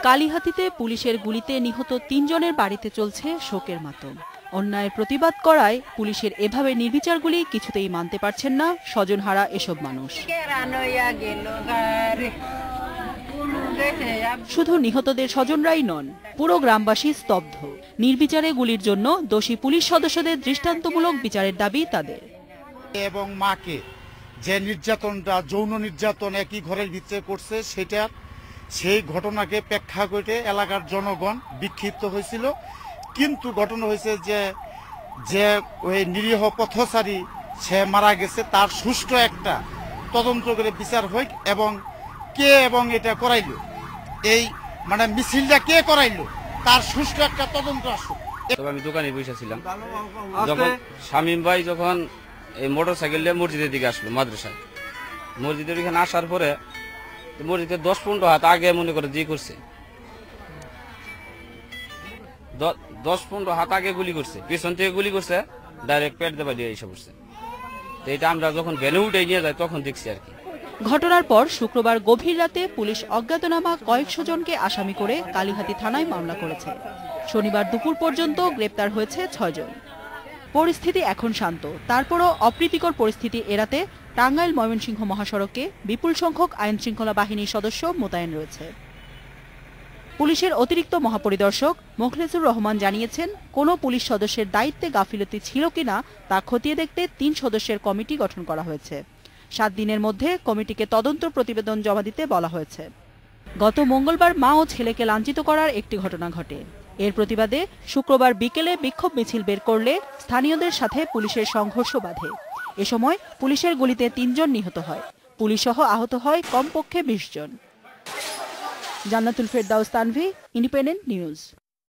কালিহাতীতে পুলিশের গুলিতে নিহত ৩ জনের বাড়িতে চলছে শোকের মাতম। অন্যায়ের প্রতিবাদ করায় পুলিশের এভাবে নির্বিচার গুলি কিছুতেই মানতে পারছেন না স্বজনহারা এসব মানুষ। শুধু নিহতদের স্বজনরাই নন, পুরো গ্রামবাসী স্তব্ধ। নির্বিচারে গুলির জন্য দোষী পুলিশ সদস্যদের দৃষ্টান্তমূলক বিচারের দাবি তাদের। এবং মাকে যে নির্যাতনটা, যৌন নির্যাতন একই ঘরের ভিতরে করছে, সেই ঘটনাকে প্রেক্ষা করে এলাকার জনগণ বিক্ষিপ্ত হয়েছিল। কিন্তু ঘটনা হয়েছে যে ওই নিরীহ পথচারী সে মারা গেছে, তার সুষ্ঠু একটা তদন্ত করে বিচার হোক এবং এটা করাইলো, এই মানে মিছিলটা কে করাইলো তার সুষ্ঠু একটা তদন্ত আসুক। আমি দোকানে বসেছিলাম, যখন শামীম ভাই যখন এই মোটর সাইকেল নিয়ে মসজিদের দিকে আসলো, মাদ্রাসায় মসজিদের এখানে আসার পরে মসজিদের 10-15 হাত আগে মনে করে যে করছে, 10-15 হাত আগে গুলি করছে, পিছন থেকে গুলি করছে, ডাইরেক্ট পেট দেবা দিয়ে এসে পড়ছে। তো এটা আমরা যখন ভ্যানে উঠে নিয়ে যাই তখন দেখছি আর কি। ঘটনার পর শুক্রবার গভীর রাতে পুলিশ অজ্ঞাতনামা কয়েকশো জনকে আসামি করে কালিহাতী থানায় মামলা করেছে। শনিবার দুপুর পর্যন্ত গ্রেপ্তার হয়েছে 6 জন। পরিস্থিতি এখন শান্ত, তারপরও অপ্রীতিকর পরিস্থিতি এড়াতে টাঙ্গাইল ময়মনসিংহ মহাসড়কে বিপুল সংখ্যক আইন শৃঙ্খলা বাহিনীর সদস্য মোতায়েন রয়েছে। পুলিশের অতিরিক্ত মহাপরিদর্শক মোখলেসুর রহমান জানিয়েছেন, কোনো পুলিশ সদস্যের দায়িত্বে গাফিলতি ছিল কিনা তা খতিয়ে দেখতে 3 সদস্যের কমিটি গঠন করা হয়েছে। 7 দিনের মধ্যে কমিটিকে তদন্ত প্রতিবেদন জমা দিতে বলা হয়েছে। গত মঙ্গলবার মা ও ছেলেকে লাঞ্ছিত করার একটি ঘটনা ঘটে। এর প্রতিবাদে শুক্রবার বিকেলে বিক্ষোভ মিছিল বের করলে স্থানীয়দের সাথে পুলিশের সংঘর্ষ বাধে। এ সময় পুলিশের গুলিতে 3 জন নিহত হয়। পুলিশসহ আহত হয় কমপক্ষে 20 জন। জান্নাতুল ফেরদাউস তানভি, ইন্ডিপেন্ডেন্ট নিউজ।